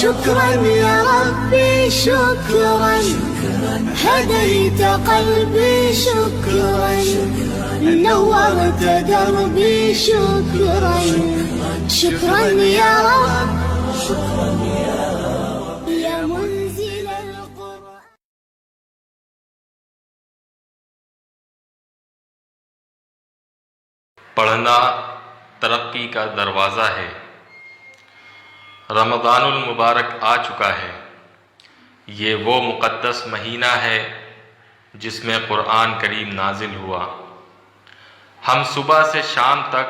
شكرا يا ربي شكرا، هديت قلبي شكرا، نورت دربي شكرا، شكرا يا رب يا منزل القرآن. پڑھنا ترقی کا دروازہ ہے۔ رمضان المبارک آ چکا ہے۔ یہ وہ مقدس مہینہ ہے جس میں قرآن کریم نازل ہوا۔ ہم صبح سے شام تک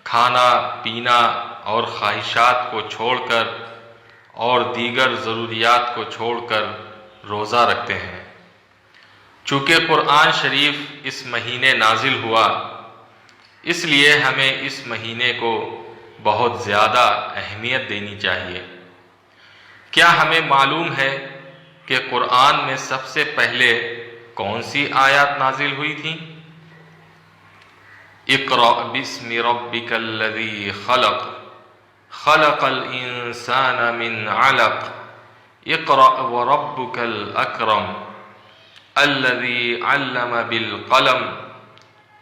کھانا پینا اور خواہشات کو چھوڑ کر اور دیگر ضروریات کو چھوڑ کر روزہ رکھتے ہیں۔ چونکہ قرآن شریف اس مہینے نازل ہوا، اس لیے ہمیں اس مہینے کو بہت زیادہ اہمیت دینی چاہیے۔ کیا ہمیں معلوم ہے کہ قرآن میں سب سے پہلے کون سی آیات نازل ہوئی تھیں؟ اقرأ بسم ربک الذی خلق، خلق الانسان من علق، اقرأ وربک الاکرم، الذی علم بالقلم،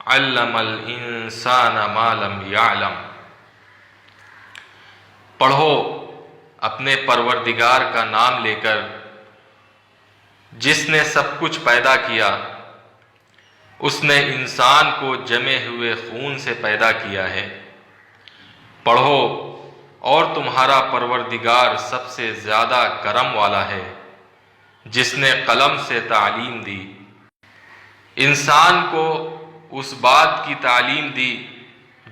علم الانسان ما لم یعلم۔ پڑھو اپنے پروردگار کا نام لے کر جس نے سب کچھ پیدا کیا۔ اس نے انسان کو جمے ہوئے خون سے پیدا کیا ہے۔ پڑھو اور تمہارا پروردگار سب سے زیادہ کرم والا ہے، جس نے قلم سے تعلیم دی، انسان کو اس بات کی تعلیم دی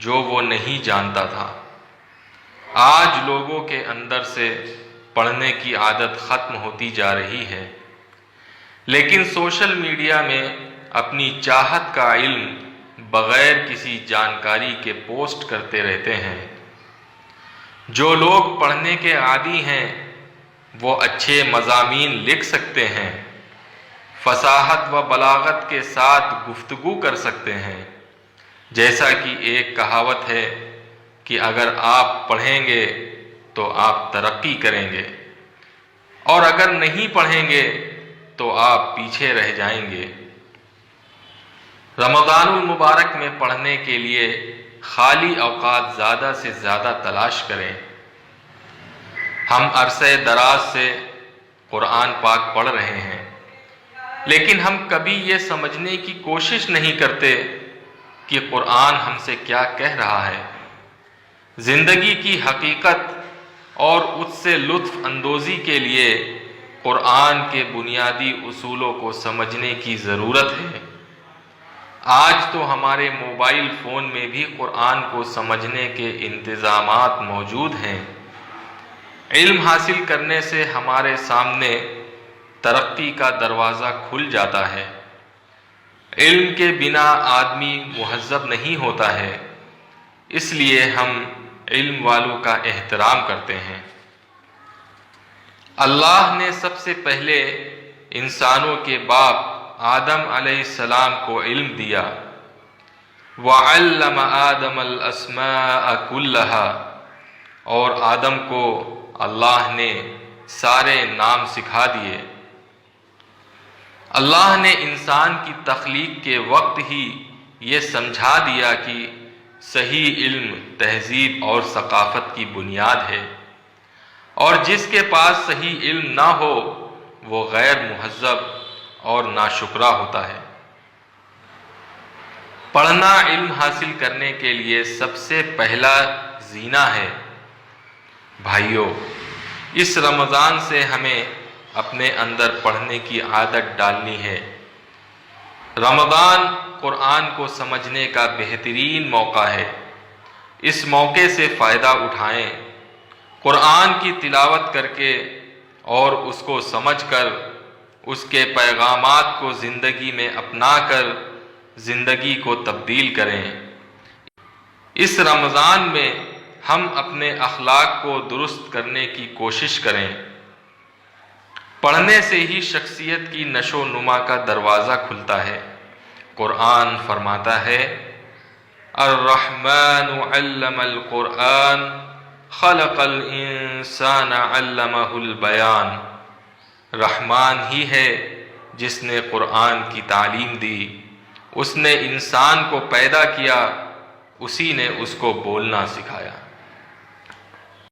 جو وہ نہیں جانتا تھا۔ آج لوگوں کے اندر سے پڑھنے کی عادت ختم ہوتی جا رہی ہے، لیکن سوشل میڈیا میں اپنی چاہت کا علم بغیر کسی جانکاری کے پوسٹ کرتے رہتے ہیں۔ جو لوگ پڑھنے کے عادی ہیں وہ اچھے مضامین لکھ سکتے ہیں، فصاحت و بلاغت کے ساتھ گفتگو کر سکتے ہیں۔ جیسا کہ ایک کہاوت ہے کہ اگر آپ پڑھیں گے تو آپ ترقی کریں گے، اور اگر نہیں پڑھیں گے تو آپ پیچھے رہ جائیں گے۔ رمضان المبارک میں پڑھنے کے لیے خالی اوقات زیادہ سے زیادہ تلاش کریں۔ ہم عرصہ دراز سے قرآن پاک پڑھ رہے ہیں، لیکن ہم کبھی یہ سمجھنے کی کوشش نہیں کرتے کہ قرآن ہم سے کیا کہہ رہا ہے۔ زندگی کی حقیقت اور اس سے لطف اندوزی کے لیے قرآن کے بنیادی اصولوں کو سمجھنے کی ضرورت ہے۔ آج تو ہمارے موبائل فون میں بھی قرآن کو سمجھنے کے انتظامات موجود ہیں۔ علم حاصل کرنے سے ہمارے سامنے ترقی کا دروازہ کھل جاتا ہے۔ علم کے بنا آدمی مہذب نہیں ہوتا ہے، اس لیے ہم علم والوں کا احترام کرتے ہیں۔ اللہ نے سب سے پہلے انسانوں کے باپ آدم علیہ السلام کو علم دیا۔ وَعَلَّمَ آدَمَ الْأَسْمَاءَ كُلَّهَا، اور آدم کو اللہ نے سارے نام سکھا دیے۔ اللہ نے انسان کی تخلیق کے وقت ہی یہ سمجھا دیا کہ صحیح علم تہذیب اور ثقافت کی بنیاد ہے، اور جس کے پاس صحیح علم نہ ہو وہ غیر مہذب اور ناشکرا ہوتا ہے۔ پڑھنا علم حاصل کرنے کے لیے سب سے پہلا زینہ ہے۔ بھائیو، اس رمضان سے ہمیں اپنے اندر پڑھنے کی عادت ڈالنی ہے۔ رمضان قرآن کو سمجھنے کا بہترین موقع ہے۔ اس موقع سے فائدہ اٹھائیں۔ قرآن کی تلاوت کر کے اور اس کو سمجھ کر اس کے پیغامات کو زندگی میں اپنا کر زندگی کو تبدیل کریں۔ اس رمضان میں ہم اپنے اخلاق کو درست کرنے کی کوشش کریں۔ پڑھنے سے ہی شخصیت کی نشو و نما کا دروازہ کھلتا ہے۔ قرآن فرماتا ہے الرحمن علم القرآن خلق الانسان علمہ البیان، رحمان ہی ہے جس نے قرآن کی تعلیم دی، اس نے انسان کو پیدا کیا، اسی نے اس کو بولنا سکھایا۔